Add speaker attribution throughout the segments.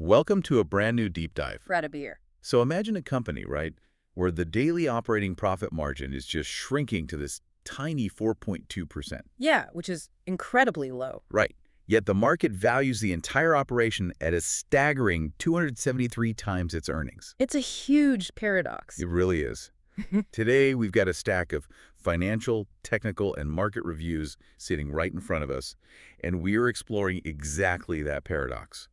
Speaker 1: Welcome to a brand new deep dive.
Speaker 2: Grab a beer.
Speaker 1: So imagine a company, right, where the daily operating profit margin is just shrinking to this tiny 4.2%.
Speaker 2: Yeah, which is incredibly low.
Speaker 1: Right. Yet the market values the entire operation at a staggering 273 times its earnings.
Speaker 2: It's a huge paradox.
Speaker 1: It really is. Today, we've got a stack of financial, technical, and market reviews sitting right in front of us, and we are exploring exactly that paradox.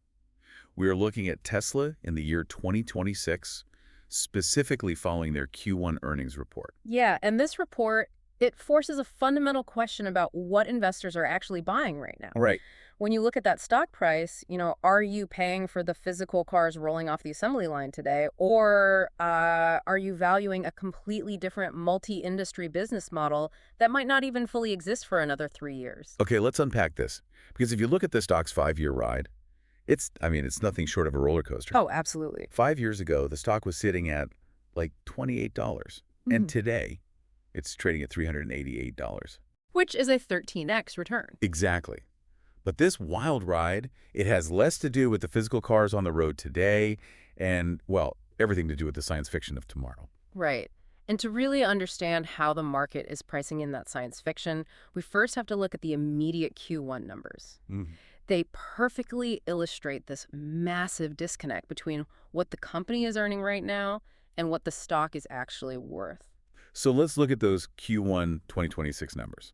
Speaker 1: We are looking at Tesla in the year 2026, specifically following their Q1 earnings report.
Speaker 2: Yeah, and this report, it forces a fundamental question about what investors are actually buying right now.
Speaker 1: Right.
Speaker 2: When you look at that stock price, are you paying for the physical cars rolling off the assembly line today, or are you valuing a completely different multi-industry business model that might not even fully exist for another 3 years?
Speaker 1: Okay, let's unpack this. Because if you look at the stock's 5-year ride, it's nothing short of a roller coaster.
Speaker 2: Oh, absolutely.
Speaker 1: 5 years ago, the stock was sitting at like $28. And today, it's trading at $388.
Speaker 2: Which is a 13x return.
Speaker 1: Exactly. But this wild ride, it has less to do with the physical cars on the road today and, well, everything to do with the science fiction of tomorrow.
Speaker 2: Right. And to really understand how the market is pricing in that science fiction, we first have to look at the immediate Q1 numbers. They perfectly illustrate this massive disconnect between what the company is earning right now and what the stock is actually worth.
Speaker 1: So let's look at those Q1 2026 numbers.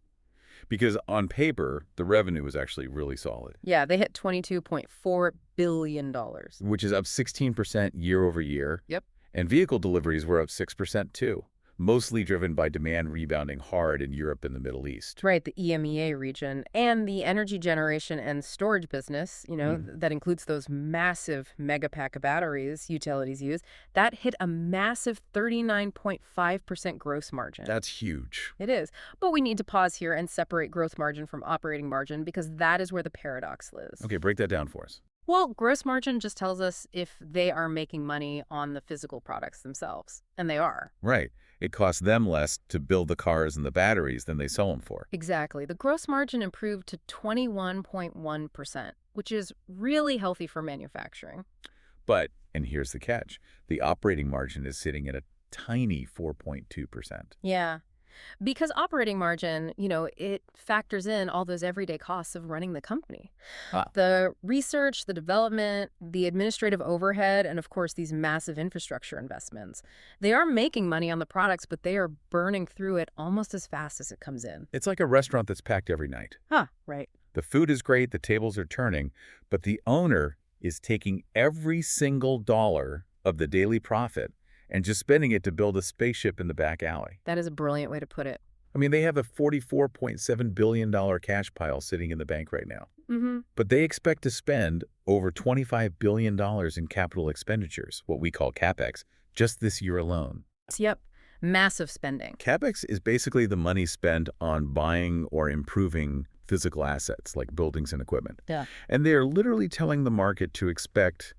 Speaker 1: Because on paper, the revenue was actually really solid.
Speaker 2: Yeah, they hit $22.4 billion.
Speaker 1: Which is up 16% year over year.
Speaker 2: Yep.
Speaker 1: And vehicle deliveries were up 6% too, mostly driven by demand rebounding hard in Europe and the Middle East.
Speaker 2: Right, the EMEA region. And the energy generation and storage business, that includes those massive mega pack of batteries utilities use, that hit a massive 39.5% gross margin.
Speaker 1: That's huge.
Speaker 2: It is. But we need to pause here and separate gross margin from operating margin because that is where the paradox lives.
Speaker 1: Okay, break that down for us.
Speaker 2: Well, gross margin just tells us if they are making money on the physical products themselves. And they are.
Speaker 1: Right. It costs them less to build the cars and the batteries than they sell them for.
Speaker 2: Exactly. The gross margin improved to 21.1%, which is really healthy for manufacturing.
Speaker 1: But, and here's the catch, the operating margin is sitting at a tiny 4.2%.
Speaker 2: Yeah. Because operating margin, it factors in all those everyday costs of running the company. The research, the development, the administrative overhead, and of course, these massive infrastructure investments. They are making money on the products, but they are burning through it almost as fast as it comes in.
Speaker 1: It's like a restaurant that's packed every night.
Speaker 2: Right.
Speaker 1: The food is great, the tables are turning, but the owner is taking every single dollar of the daily profit and just spending it to build a spaceship in the back alley.
Speaker 2: That is a brilliant way to put it.
Speaker 1: I mean, they have a $44.7 billion cash pile sitting in the bank right now. But they expect to spend over $25 billion in capital expenditures, what we call CapEx, just this year alone.
Speaker 2: Yep. Massive spending.
Speaker 1: CapEx is basically the money spent on buying or improving physical assets like buildings and equipment.
Speaker 2: Yeah.
Speaker 1: And they're literally telling the market to expect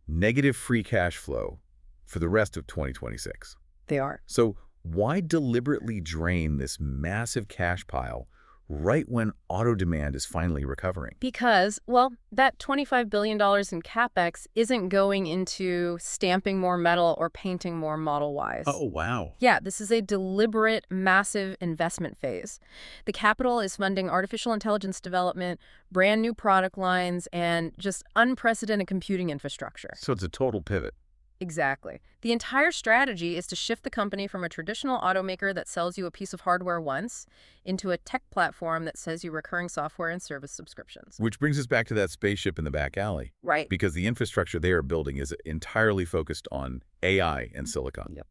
Speaker 1: negative free cash flow for the rest of 2026.
Speaker 2: They are.
Speaker 1: So why deliberately drain this massive cash pile right when auto demand is finally recovering?
Speaker 2: Because, well, that $25 billion in CapEx isn't going into stamping more metal or painting more Model Ys.
Speaker 1: Oh, wow.
Speaker 2: Yeah, this is a deliberate, massive investment phase. The capital is funding artificial intelligence development, brand new product lines, and just unprecedented computing infrastructure.
Speaker 1: So it's a total pivot.
Speaker 2: Exactly. The entire strategy is to shift the company from a traditional automaker that sells you a piece of hardware once into a tech platform that sells you recurring software and service subscriptions.
Speaker 1: Which brings us back to that spaceship in the back alley.
Speaker 2: Right.
Speaker 1: Because the infrastructure they are building is entirely focused on AI and silicon.
Speaker 2: Yep.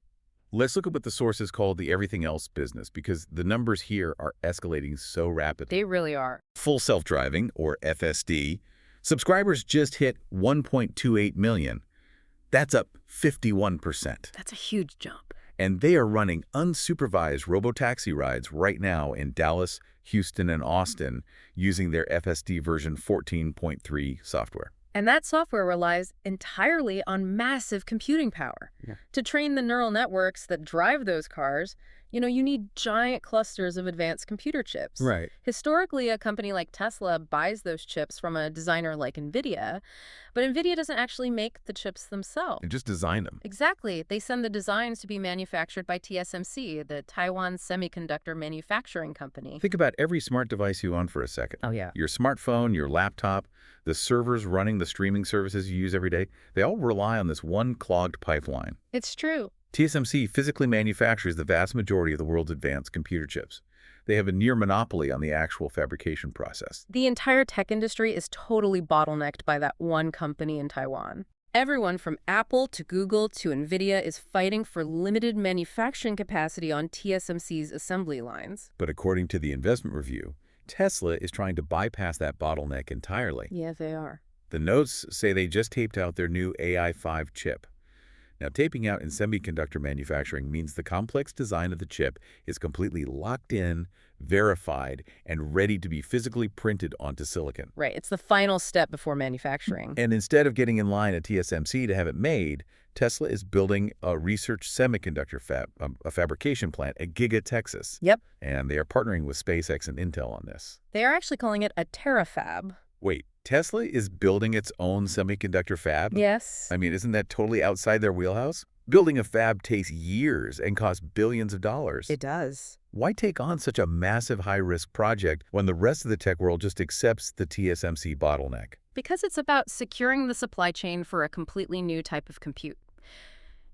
Speaker 1: Let's look at what the source is called the everything else business, because the numbers here are escalating so rapidly.
Speaker 2: They really are.
Speaker 1: Full self-driving, or FSD, subscribers just hit 1.28 million. That's up 51%.
Speaker 2: That's a huge jump.
Speaker 1: And they are running unsupervised robotaxi rides right now in Dallas, Houston, and Austin using their FSD version 14.3 software.
Speaker 2: And that software relies entirely on massive computing power. To train the neural networks that drive those cars, You need giant clusters of advanced computer chips.
Speaker 1: Right.
Speaker 2: Historically, a company like Tesla buys those chips from a designer like NVIDIA, but NVIDIA doesn't actually make the chips themselves.
Speaker 1: And just design them.
Speaker 2: Exactly. They send the designs to be manufactured by TSMC, the Taiwan Semiconductor Manufacturing Company.
Speaker 1: Think about every smart device you own for a second.
Speaker 2: Oh, yeah.
Speaker 1: Your smartphone, your laptop, the servers running the streaming services you use every day, they all rely on this one clogged pipeline.
Speaker 2: It's true.
Speaker 1: TSMC physically manufactures the vast majority of the world's advanced computer chips. They have a near monopoly on the actual fabrication process.
Speaker 2: The entire tech industry is totally bottlenecked by that one company in Taiwan. Everyone from Apple to Google to NVIDIA is fighting for limited manufacturing capacity on TSMC's assembly lines.
Speaker 1: But according to the investment review, Tesla is trying to bypass that bottleneck entirely.
Speaker 2: Yeah, they are.
Speaker 1: The notes say they just taped out their new AI5 chip. Now, taping out in semiconductor manufacturing means the complex design of the chip is completely locked in, verified, and ready to be physically printed onto silicon.
Speaker 2: Right. It's the final step before manufacturing.
Speaker 1: And instead of getting in line at TSMC to have it made, Tesla is building a research semiconductor a fabrication plant at Giga, Texas.
Speaker 2: Yep.
Speaker 1: And they are partnering with SpaceX and Intel on this.
Speaker 2: They are actually calling it a terafab.
Speaker 1: Wait, Tesla is building its own semiconductor fab?
Speaker 2: Yes.
Speaker 1: I mean, isn't that totally outside their wheelhouse? Building a fab takes years and costs billions of dollars.
Speaker 2: It does.
Speaker 1: Why take on such a massive high-risk project when the rest of the tech world just accepts the TSMC bottleneck?
Speaker 2: Because it's about securing the supply chain for a completely new type of compute.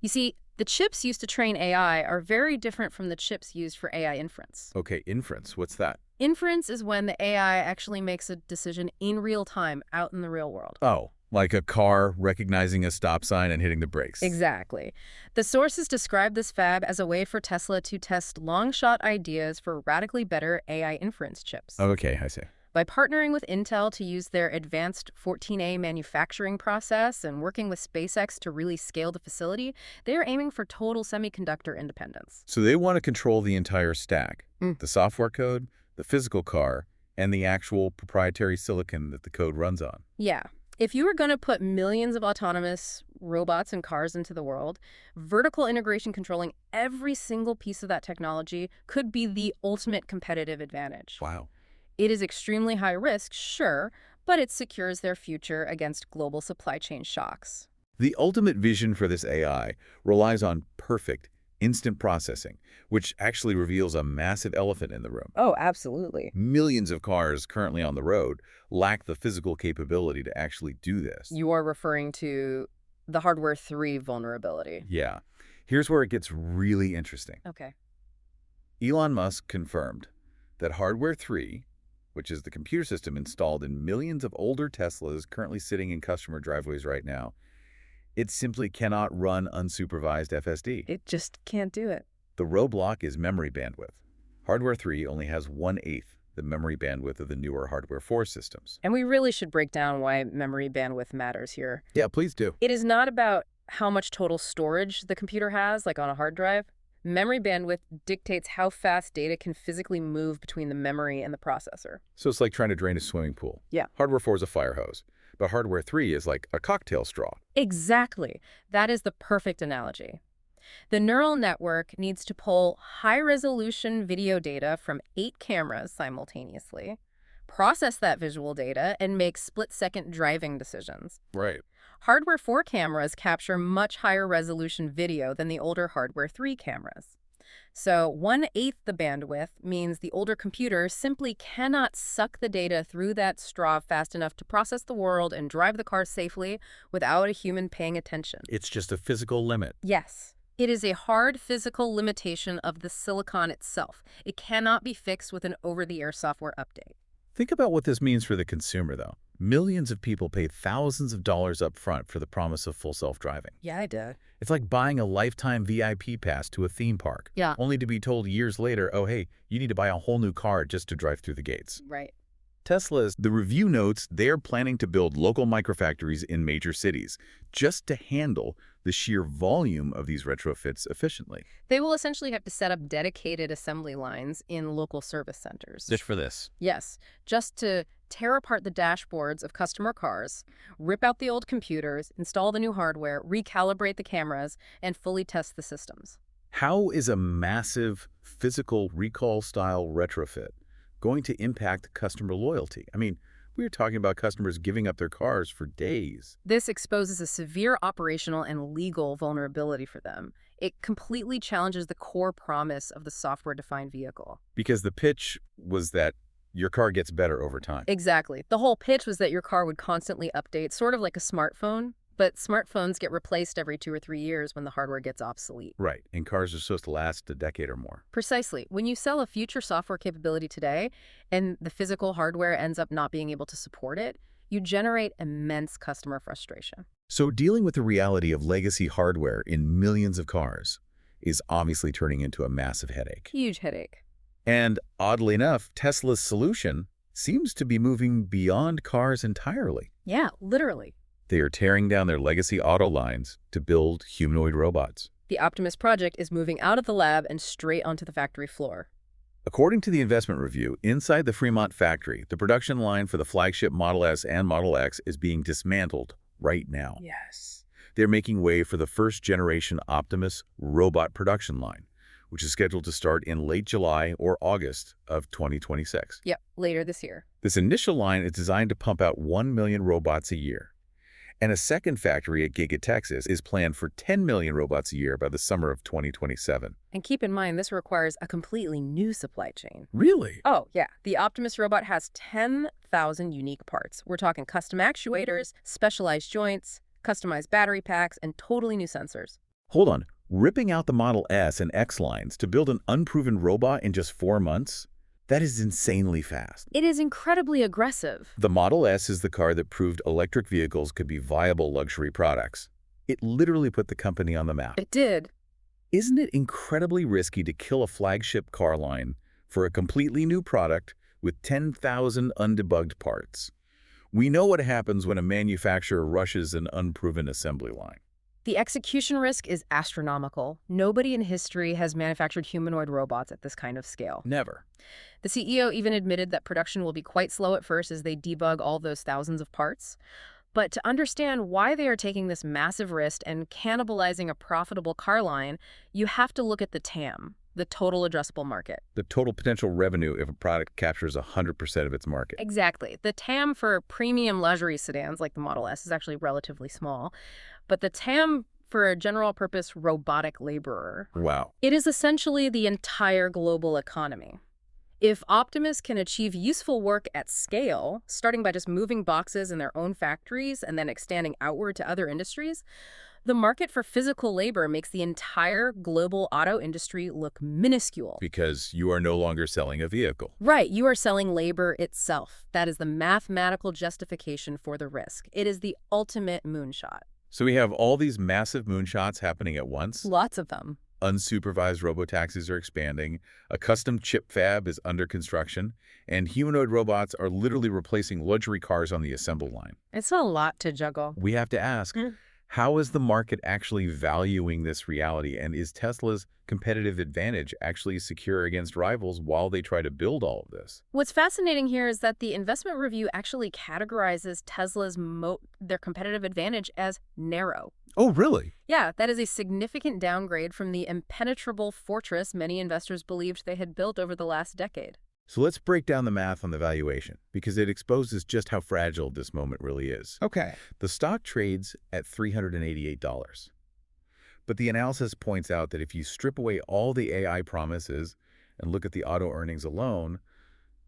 Speaker 2: You see, the chips used to train AI are very different from the chips used for AI inference.
Speaker 1: Okay, inference. What's that?
Speaker 2: Inference is when the AI actually makes a decision in real time out in the real world.
Speaker 1: Oh, like a car recognizing a stop sign and hitting the brakes.
Speaker 2: Exactly. The sources describe this fab as a way for Tesla to test long-shot ideas for radically better AI inference chips.
Speaker 1: Okay, I see.
Speaker 2: By partnering with Intel to use their advanced 14A manufacturing process and working with SpaceX to really scale the facility, they are aiming for total semiconductor independence.
Speaker 1: So they want to control the entire stack, the software code, the physical car, and the actual proprietary silicon that the code runs on.
Speaker 2: Yeah. If you were going to put millions of autonomous robots and cars into the world, vertical integration controlling every single piece of that technology could be the ultimate competitive advantage.
Speaker 1: Wow.
Speaker 2: It is extremely high risk, sure, but it secures their future against global supply chain shocks.
Speaker 1: The ultimate vision for this AI relies on perfect, instant processing, which actually reveals a massive elephant in the room.
Speaker 2: Oh, absolutely.
Speaker 1: Millions of cars currently on the road lack the physical capability to actually do this.
Speaker 2: You are referring to the hardware 3 vulnerability.
Speaker 1: Yeah. Here's where it gets really interesting.
Speaker 2: Okay.
Speaker 1: Elon Musk confirmed that hardware 3, which is the computer system installed in millions of older Teslas currently sitting in customer driveways right now, it simply cannot run unsupervised FSD.
Speaker 2: It just can't do it.
Speaker 1: The roadblock is memory bandwidth. Hardware 3 only has 1/8 the memory bandwidth of the newer Hardware 4 systems.
Speaker 2: And we really should break down why memory bandwidth matters here.
Speaker 1: Yeah, please do.
Speaker 2: It is not about how much total storage the computer has, like on a hard drive. Memory bandwidth dictates how fast data can physically move between the memory and the processor.
Speaker 1: So it's like trying to drain a swimming pool.
Speaker 2: Yeah.
Speaker 1: Hardware 4 is a fire hose, but Hardware 3 is like a cocktail straw.
Speaker 2: Exactly. That is the perfect analogy. The neural network needs to pull high-resolution video data from 8 cameras simultaneously, process that visual data, and make split-second driving decisions.
Speaker 1: Right.
Speaker 2: Hardware 4 cameras capture much higher resolution video than the older Hardware 3 cameras. So 1/8 the bandwidth means the older computer simply cannot suck the data through that straw fast enough to process the world and drive the car safely without a human paying attention.
Speaker 1: It's just a physical limit.
Speaker 2: Yes. It is a hard physical limitation of the silicon itself. It cannot be fixed with an over-the-air software update.
Speaker 1: Think about what this means for the consumer, though. Millions of people pay thousands of dollars up front for the promise of full self-driving.
Speaker 2: Yeah, I did.
Speaker 1: It's like buying a lifetime VIP pass to a theme park,
Speaker 2: Yeah.
Speaker 1: only to be told years later, oh, hey, you need to buy a whole new car just to drive through the gates.
Speaker 2: Right.
Speaker 1: The review notes they're planning to build local microfactories in major cities just to handle the sheer volume of these retrofits efficiently.
Speaker 2: They will essentially have to set up dedicated assembly lines in local service centers.
Speaker 1: Just for this.
Speaker 2: Yes, just to tear apart the dashboards of customer cars, rip out the old computers, install the new hardware, recalibrate the cameras, and fully test the systems.
Speaker 1: How is a massive physical recall-style retrofit going to impact customer loyalty? I mean, we were talking about customers giving up their cars for days.
Speaker 2: This exposes a severe operational and legal vulnerability for them. It completely challenges the core promise of the software-defined vehicle.
Speaker 1: Because the pitch was that your car gets better over time.
Speaker 2: Exactly. The whole pitch was that your car would constantly update, sort of like a smartphone, but smartphones get replaced every 2 or 3 years when the hardware gets obsolete.
Speaker 1: Right, and cars are supposed to last a decade or more.
Speaker 2: Precisely. When you sell a future software capability today and the physical hardware ends up not being able to support it, you generate immense customer frustration.
Speaker 1: So dealing with the reality of legacy hardware in millions of cars is obviously turning into a massive headache.
Speaker 2: Huge headache.
Speaker 1: And oddly enough, Tesla's solution seems to be moving beyond cars entirely.
Speaker 2: Yeah, literally.
Speaker 1: They are tearing down their legacy auto lines to build humanoid robots.
Speaker 2: The Optimus project is moving out of the lab and straight onto the factory floor.
Speaker 1: According to the investment review, inside the Fremont factory, the production line for the flagship Model S and Model X is being dismantled right now.
Speaker 2: Yes.
Speaker 1: They're making way for the first-generation Optimus robot production line, which is scheduled to start in late July or August of 2026.
Speaker 2: Yep, later this year.
Speaker 1: This initial line is designed to pump out 1 million robots a year. And a second factory at Giga, Texas is planned for 10 million robots a year by the summer of 2027.
Speaker 2: And keep in mind, this requires a completely new supply chain.
Speaker 1: Really?
Speaker 2: Oh, yeah. The Optimus robot has 10,000 unique parts. We're talking custom actuators, specialized joints, customized battery packs, and totally new sensors.
Speaker 1: Hold on. Ripping out the Model S and X lines to build an unproven robot in just 4 months? That is insanely fast.
Speaker 2: It is incredibly aggressive.
Speaker 1: The Model S is the car that proved electric vehicles could be viable luxury products. It literally put the company on the map.
Speaker 2: It did.
Speaker 1: Isn't it incredibly risky to kill a flagship car line for a completely new product with 10,000 undebugged parts? We know what happens when a manufacturer rushes an unproven assembly line.
Speaker 2: The execution risk is astronomical. Nobody in history has manufactured humanoid robots at this kind of scale.
Speaker 1: Never.
Speaker 2: The CEO even admitted that production will be quite slow at first as they debug all those thousands of parts. But to understand why they are taking this massive risk and cannibalizing a profitable car line, you have to look at the TAM, the total addressable market.
Speaker 1: The total potential revenue if a product captures 100% of its market.
Speaker 2: Exactly. The TAM for premium luxury sedans like the Model S is actually relatively small. But the TAM for a general-purpose robotic laborer,
Speaker 1: Wow.
Speaker 2: it is essentially the entire global economy. If Optimus can achieve useful work at scale, starting by just moving boxes in their own factories and then extending outward to other industries, the market for physical labor makes the entire global auto industry look minuscule.
Speaker 1: Because you are no longer selling a vehicle.
Speaker 2: Right, you are selling labor itself. That is the mathematical justification for the risk. It is the ultimate moonshot.
Speaker 1: So we have all these massive moonshots happening at once.
Speaker 2: Lots of them.
Speaker 1: Unsupervised robotaxis are expanding, a custom chip fab is under construction, and humanoid robots are literally replacing luxury cars on the assembly line.
Speaker 2: It's a lot to juggle.
Speaker 1: We have to ask, how is the market actually valuing this reality, and is Tesla's competitive advantage actually secure against rivals while they try to build all of this?
Speaker 2: What's fascinating here is that the investment review actually categorizes Tesla's their competitive advantage as narrow.
Speaker 1: Oh, really?
Speaker 2: Yeah, that is a significant downgrade from the impenetrable fortress many investors believed they had built over the last decade.
Speaker 1: So let's break down the math on the valuation, because it exposes just how fragile this moment really is.
Speaker 3: Okay.
Speaker 1: The stock trades at $388. But the analysis points out that if you strip away all the AI promises and look at the auto earnings alone,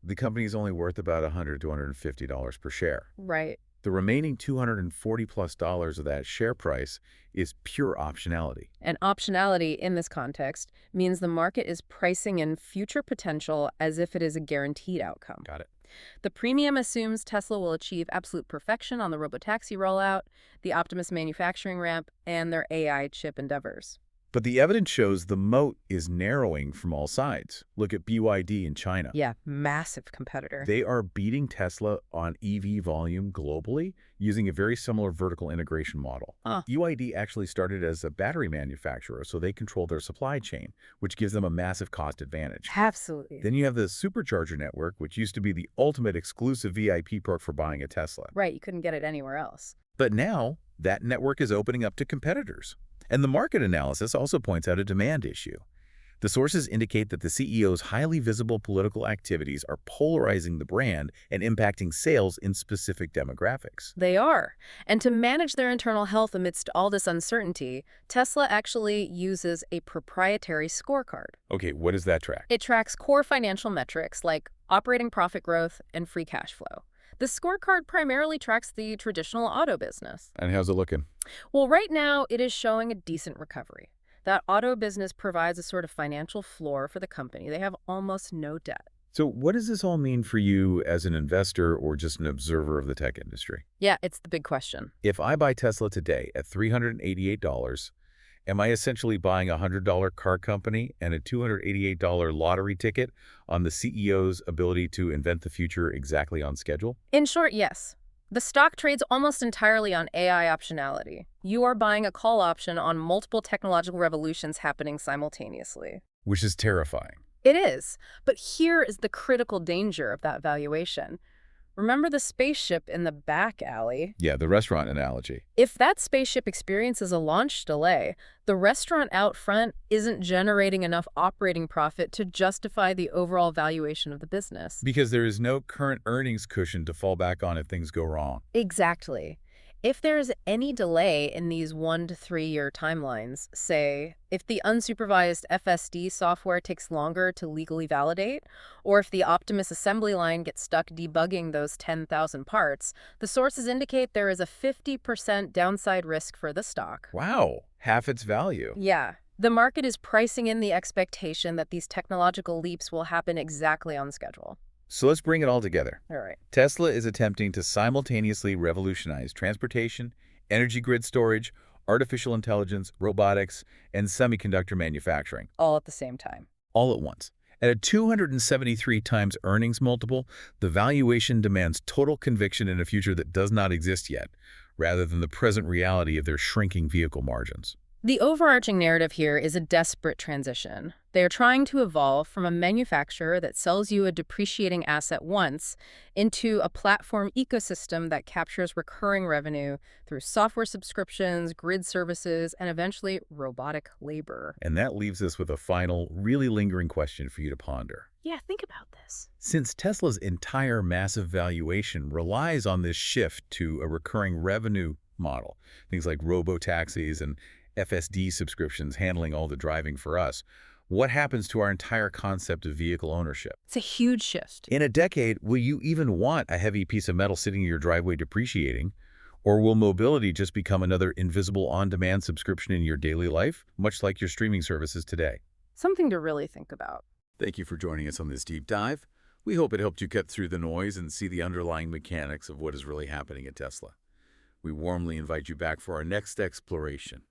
Speaker 1: the company is only worth about $100 to $150 per share.
Speaker 2: Right.
Speaker 1: The remaining $240+ of that share price is pure optionality.
Speaker 2: And optionality in this context means the market is pricing in future potential as if it is a guaranteed outcome.
Speaker 1: Got it.
Speaker 2: The premium assumes Tesla will achieve absolute perfection on the robotaxi rollout, the Optimus manufacturing ramp, and their AI chip endeavors.
Speaker 1: But the evidence shows the moat is narrowing from all sides. Look at BYD in China.
Speaker 2: Yeah, massive competitor.
Speaker 1: They are beating Tesla on EV volume globally using a very similar vertical integration model. BYD actually started as a battery manufacturer, so they control their supply chain, which gives them a massive cost advantage.
Speaker 2: Absolutely.
Speaker 1: Then you have the supercharger network, which used to be the ultimate exclusive VIP perk for buying a Tesla.
Speaker 2: Right, you couldn't get it anywhere else.
Speaker 1: But now, that network is opening up to competitors. And the market analysis also points out a demand issue. The sources indicate that the CEO's highly visible political activities are polarizing the brand and impacting sales in specific demographics.
Speaker 2: They are. And to manage their internal health amidst all this uncertainty, Tesla actually uses a proprietary scorecard.
Speaker 1: Okay, what does that track?
Speaker 2: It tracks core financial metrics like operating profit growth and free cash flow. The scorecard primarily tracks the traditional auto business.
Speaker 1: And how's it looking?
Speaker 2: Well, right now, it is showing a decent recovery. That auto business provides a sort of financial floor for the company. They have almost no debt.
Speaker 1: So what does this all mean for you as an investor or just an observer of the tech industry?
Speaker 2: Yeah, it's the big question.
Speaker 1: If I buy Tesla today at $388, am I essentially buying a $100 car company and a $288 lottery ticket on the CEO's ability to invent the future exactly on schedule?
Speaker 2: In short, yes. The stock trades almost entirely on AI optionality. You are buying a call option on multiple technological revolutions happening simultaneously.
Speaker 1: Which is terrifying.
Speaker 2: It is. But here is the critical danger of that valuation. Remember the spaceship in the back alley?
Speaker 1: Yeah, the restaurant analogy.
Speaker 2: If that spaceship experiences a launch delay, the restaurant out front isn't generating enough operating profit to justify the overall valuation of the business.
Speaker 1: Because there is no current earnings cushion to fall back on if things go wrong.
Speaker 2: Exactly. If there's any delay in these 1 to 3 year timelines, say, if the unsupervised FSD software takes longer to legally validate, or if the Optimus assembly line gets stuck debugging those 10,000 parts, the sources indicate there is a 50% downside risk for the stock.
Speaker 1: Wow, half its value.
Speaker 2: Yeah. The market is pricing in the expectation that these technological leaps will happen exactly on schedule.
Speaker 1: So let's bring it all together.
Speaker 2: All right.
Speaker 1: Tesla is attempting to simultaneously revolutionize transportation, energy grid storage, artificial intelligence, robotics, and semiconductor manufacturing.
Speaker 2: All at the same time.
Speaker 1: All at once. At a 273 times earnings multiple, the valuation demands total conviction in a future that does not exist yet, rather than the present reality of their shrinking vehicle margins.
Speaker 2: The overarching narrative here is a desperate transition. They are trying to evolve from a manufacturer that sells you a depreciating asset once into a platform ecosystem that captures recurring revenue through software subscriptions, grid services, and eventually robotic labor.
Speaker 1: And that leaves us with a final, really lingering question for you to ponder.
Speaker 2: Yeah, think about this.
Speaker 1: Since Tesla's entire massive valuation relies on this shift to a recurring revenue model, things like robo-taxis and FSD subscriptions handling all the driving for us, what happens to our entire concept of vehicle ownership?
Speaker 2: It's a huge shift.
Speaker 1: In a decade, will you even want a heavy piece of metal sitting in your driveway depreciating? Or will mobility just become another invisible on-demand subscription in your daily life, much like your streaming services today?
Speaker 2: Something to really think about.
Speaker 1: Thank you for joining us on this deep dive. We hope it helped you cut through the noise and see the underlying mechanics of what is really happening at Tesla. We warmly invite you back for our next exploration.